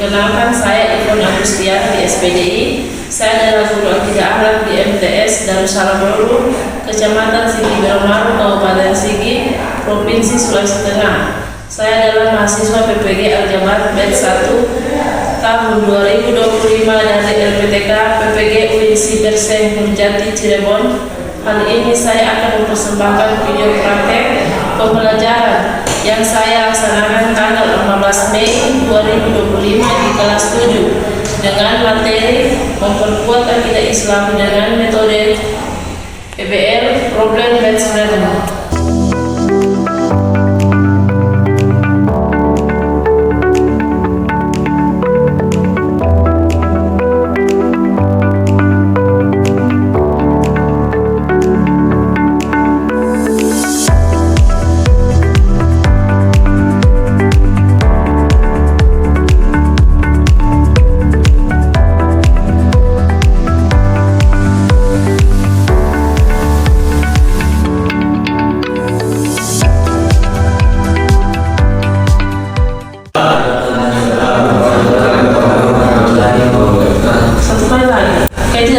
Perkenalkan, saya Ivon Agustian di SPDI. Saya adalah guru akidah akhlak di MTS Darussalam Baru, Kecamatan Sigi Beromaru, Kabupaten Sigi, Provinsi Sulawesi Tengah. Saya adalah mahasiswa PPG Al-Jabar batch 1 tahun 2025 dari LPTK PPG UIN Bersih Nurjati Cirebon. Kali ini saya akan mempersembahkan video praktek pembelajaran yang saya laksanakan tanggal 15 Mei 2025 di kelas 7 dengan materi memperkuat akidah Islam dengan metode PBL Problem Based Learning.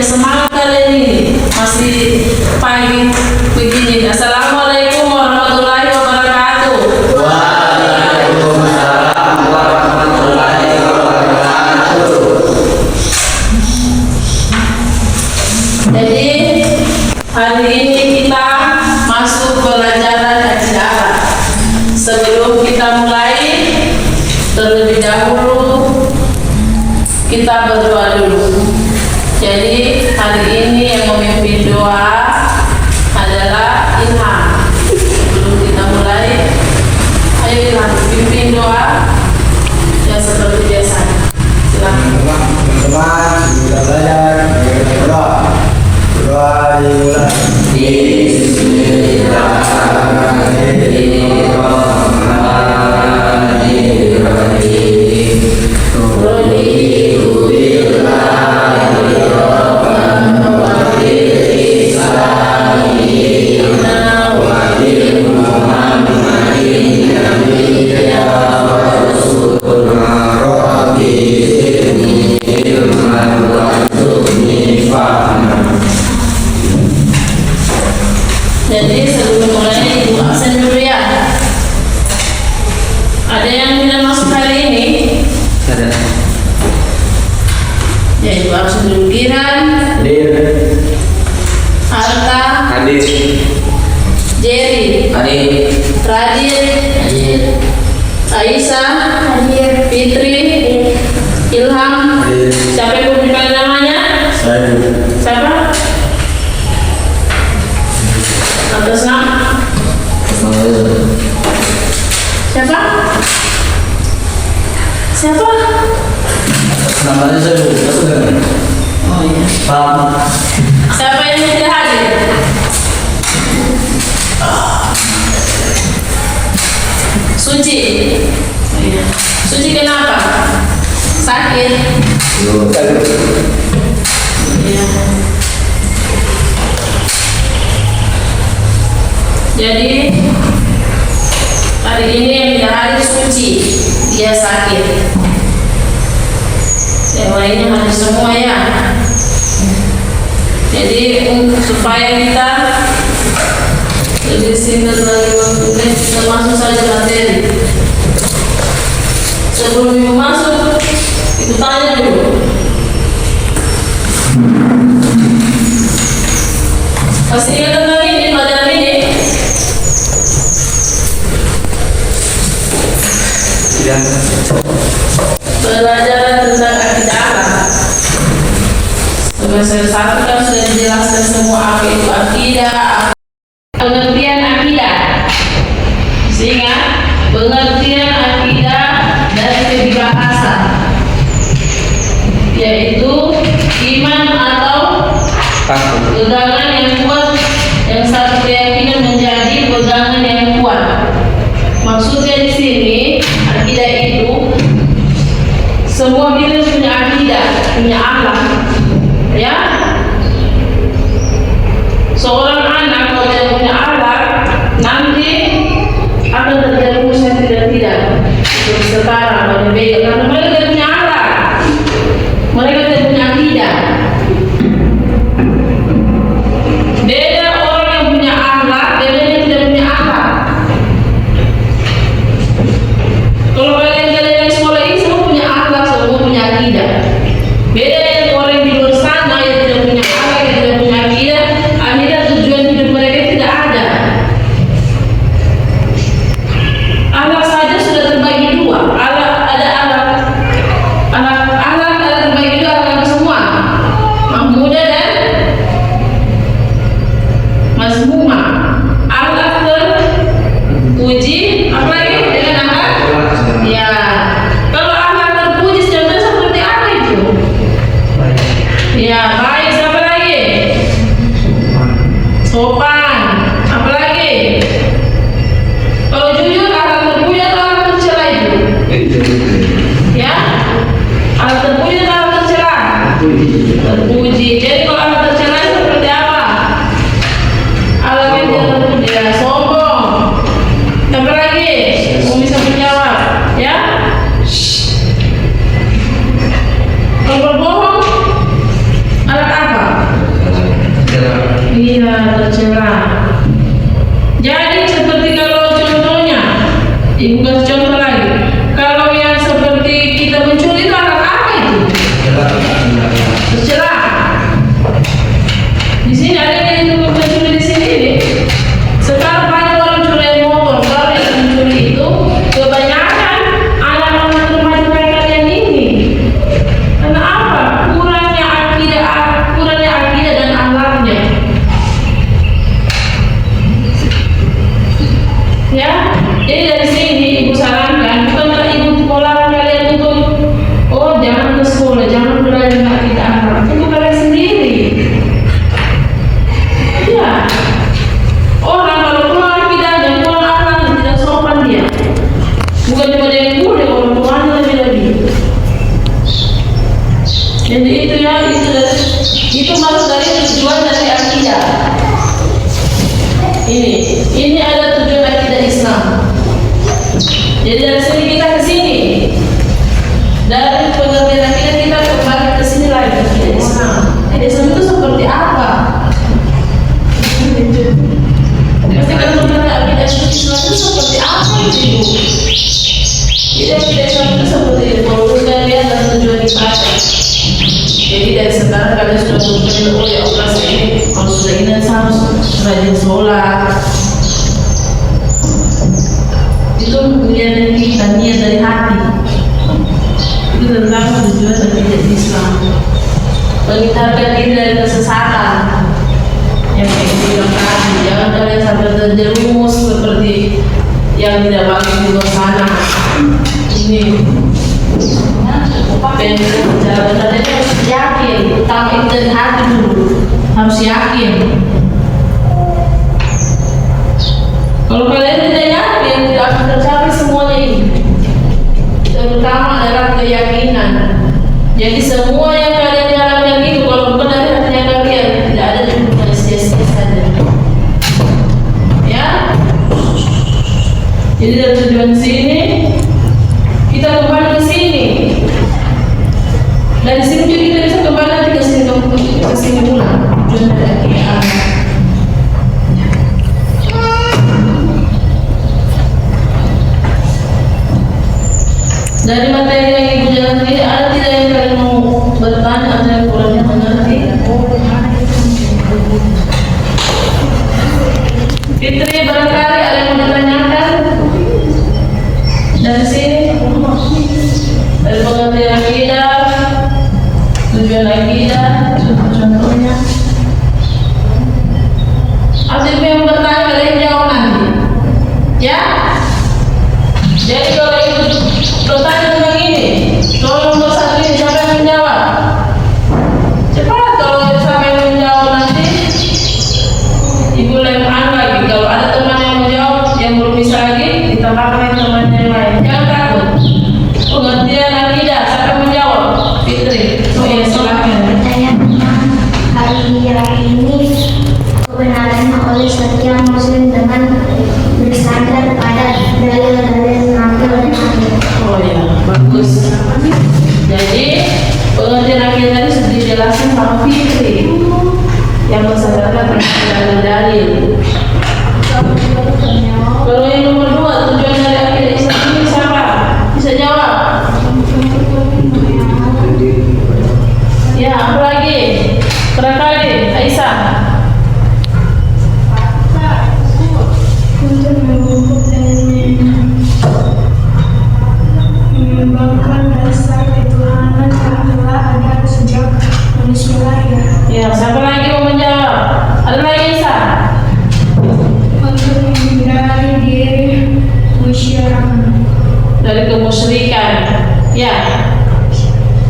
Semangat kalian ini masih pagi begini. Assalamualaikum warahmatullahi wabarakatuh. Waalaikumsalam warahmatullahi wabarakatuh. Jadi hari ini kita masuk pelajaran akidah. Sebelum kita mulai, terlebih dahulu kita berdoa dulu. Jadi hari ini yang memimpin doa adalah Ilham. Sebelum kita mulai, ayo Ilham pimpin doa yang seperti biasa. Silakan. Teman-teman, kita belajar berdoa. Berdoa dimulai. Jadi sebelum mulai ibu absen dulu ya. Ada yang tidak masuk hari ini? Ada. Ya ibu absen dulu. Giran, Hadir. Harta, Hadir. Jerry, Hadir. Radit, Hadir. Aisyah, Fitri, Ilham. Hadir. Siapa yang memberikan namanya? Saya. Siapa? Atas nama? Siapa? Siapa? Namanya saya. Oh iya. Paham. Siapa yang tidak hadir? Suci. Oh iya. Suci kenapa? Sakit. Iya. Jadi hari ini yang tidak hadir Suci, dia sakit. Yang lainnya hadir semua ya. Jadi supaya kita lebih singkat lagi waktunya, kita masuk saja materi. Sebelum ibu masuk, ibu tanya dulu. Masih ingat tentang ini pelajaran ini? Pelajaran tentang akidah akhlak. Semester 1 kan sudah dijelaskan semua apa itu akidah, pengertian akidah. Sehingga pengertian akidah dari segi bahasa, yaitu iman atau pegangan yang kuat yang satu keyakinan menjadi pegangan yang kuat. Maksudnya di sini akidah itu semua kita punya akidah, punya akhlak, ya. Seorang anak kalau tidak punya akhlak nanti akan terjerumus yang tidak-tidak seperti sekarang kalau beda karena mereka tidak punya akhlak. terpuji. Jadi kalau anak tercela seperti apa? Anak yang tidak terpuji, ya, sombong. Apa lagi? Kamu bisa menjawab, ya? Kalau berbohong, anak apa? Iya, tercela. Jadi seperti kalau contohnya, ibu kasih contoh lagi. Kalau yang seperti kita mencuri itu anak apa itu? Tercela. Di sini ada yang itu mencuri di sini. Sekarang banyak orang curi motor. Kalau yang mencuri itu kebanyakan anak-anak remaja kayak kalian ini. Karena apa? Kurangnya akidah dan akhlaknya. Ya, jadi dari sini ibu sarankan, bukan karena ibu melarang kalian untuk jangan ke sekolah, jangan belajar akidah akhlak, itu kalian sendiri. Ya, orang kalau kurang akidahnya, kurang akhlaknya, tidak sopan dia. Bukan cuma dia yang kurang, orang tuanya lebih-lebih. Jadi itu ya, itu masuk dari tujuan dari akidah. Ini ada tujuan akidah Islam. Jadi dari sini kita ke sini. Dari pengertian akidah kita kembali ke sini lagi akidah Islam. Akidah Islam itu seperti apa? Pasti kan mengenai akidah Islam itu seperti apa itu? Jadi akidah Islam itu seperti itu. Kalau kalian dan tujuan ibadah. Jadi dari sekarang kalian sudah berpikir, ya Allah saya kalau sudah ini saya harus rajin sholat. Itu niat kita, niat dari hati. Itu tentang tujuan akidah Islam. Menghindarkan diri dari kesesatan. Yang kayak bilang tadi, jangan kalian sampai terjerumus seperti yang tidak bagus di luar sana. Ini cara benar itu harus yakin, utama itu dari hati dulu, harus yakin. Kalau kalian tidak yakin, tidak akan tercapai semuanya ini. Terutama adalah keyakinan. Jadi semua yang kalian jalankan itu, kalau bukan dari hatinya kalian, tidak ada yang sia-sia saja. Ya. Jadi dari tujuan sini, kita kembali ke sini. Dari sini juga kita bisa kembali nanti ke sini pulang. Tujuan dari akidah. Dari materi yang ibu jalan ini, ada tidak yang kalian mau bertanya atau yang kurangnya mengerti? Fitri, barangkali ada yang mau ditanyakan dari sini? Dari pengertian akidah, tujuan akidah, contohnya. Atau ibu yang bertanya, ada yang jawab nanti. Ya? Jadi kalau ibu bertanya tentang ini, tolong nomor satu ini siapa yang menjawab? Cepat, kalau siapa yang menjawab nanti ibu lemah lagi. Kalau ada teman yang menjawab yang belum bisa lagi, ditambahkan teman yang lain. Jangan takut. Pengertian akidah, siapa yang menjawab? Fitri. Oh iya, silakan. Bertanya tentang hari ini kebenarannya oleh setiap muslim dengan bersandar pada dalil-dalil nakil dan akil. Oh ya, bagus. Jadi pengertian akidah tadi sudah dijelaskan sama Fitri yang bersandarkan pada dalil. Kalau yang nomor 2, tujuan dari akidah Islam ini siapa? Bisa jawab? Ya, apa lagi? Barangkali Aisyah. Untuk memupuk dan mengembangkan dasar ketuhanan yang telah ada sejak manusia lahir. Ya, siapa lagi mau menjawab? Ada lagi Aisyah? Untuk menghindari diri musyrikan. Dari kemusyrikan. Ya.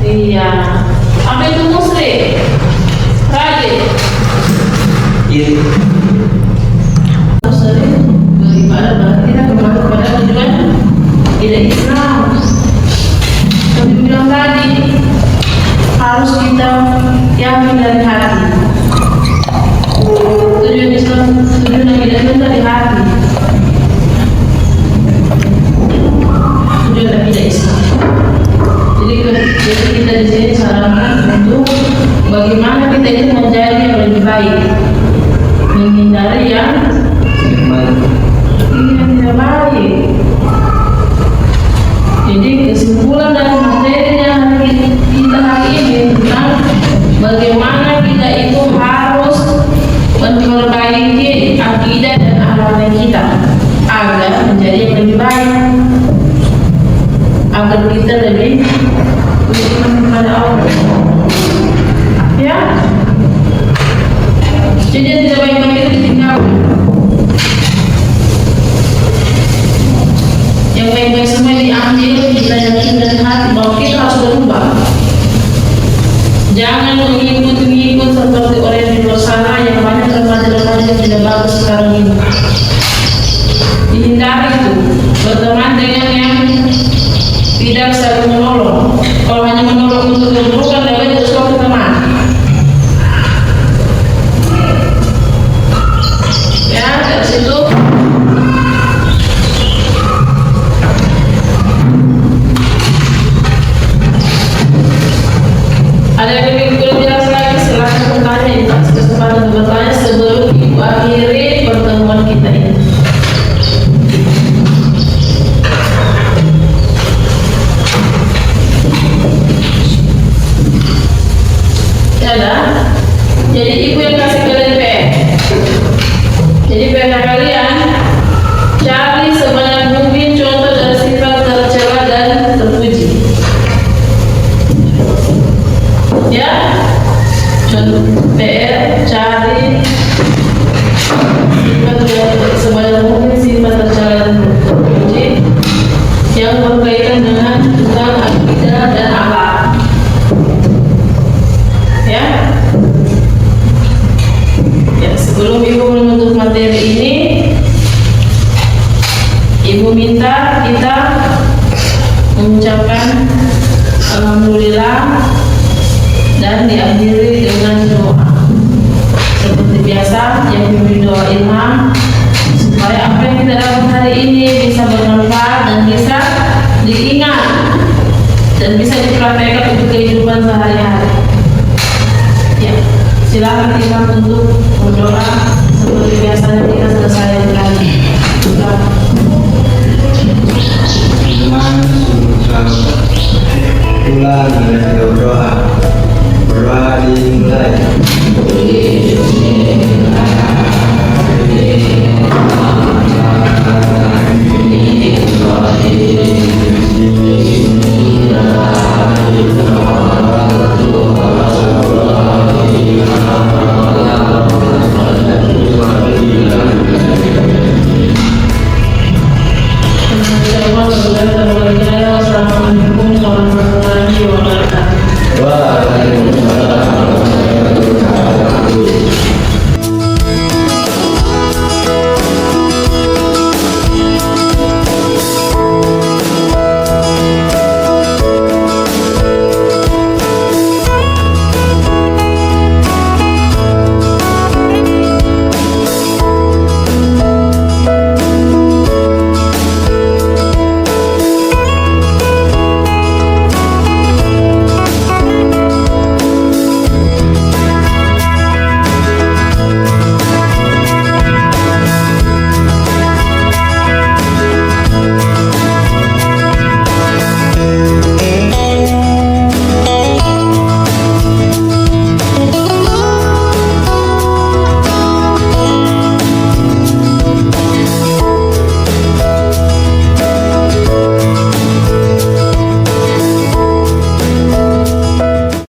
Iya. Apa itu musyrik? Rajin. Iya. Musyrik beribadah berarti kita kembali kepada tujuan akidah Islam. Seperti bilang tadi, harus kita yang dari hati. Tujuan Islam, tujuan akidah itu dari hati. Tujuan akidah Islam. Jadi kita di sini sarankan untuk bagaimana kita itu menjadi yang lebih baik, menghindari yang tidak baik. Jadi kesimpulan dari materinya kita hari ini tentang bagaimana kita itu harus memperbaiki akidah dan akhlak kita agar menjadi yang lebih baik, agar kita lebih beriman kepada Allah. Ya, jadi yang tidak baik kita ditinggalkan. Yang baik-baik semua diambil, kita yakin dari hati bahwa kita harus berubah. Jangan mengikut seperti orang di luar sana yang banyak remaja-remaja yang tidak bagus sekarang ini. Dihindari itu, berteman dengan yang tidak saling menolong. Kalau hanya menolong untuk keburukan, dapat jadi suatu teman. Ya, dari situ ada yang lebih jelas lagi, silahkan bertanya. Dikasih kesempatan untuk bertanya sebelum ibu akhiri pertemuan kita ini. Ya, jadi ibu yang kasih kalian PR. Jadi PR kalian cari sebanyak mungkin contoh dari sifat tercela dan terpuji. Ya, contoh PR cari sifat sebanyak mungkin sifat tercela dan terpuji yang berkaitan dengan tentang akidah dan akhlak. Ya, sebelum ibu menutup materi ini, ibu minta kita mengucapkan alhamdulillah dan diakhiri dengan doa. Seperti biasa, yang pimpin doa ilham supaya apa yang kita dapat hari ini bisa bermanfaat dan bisa diingat dan bisa dipraktekkan untuk kehidupan sehari-hari. Ya, silakan kita untuk berdoa seperti biasanya kita selesai lagi. Ulang dengan berdoa dimulai.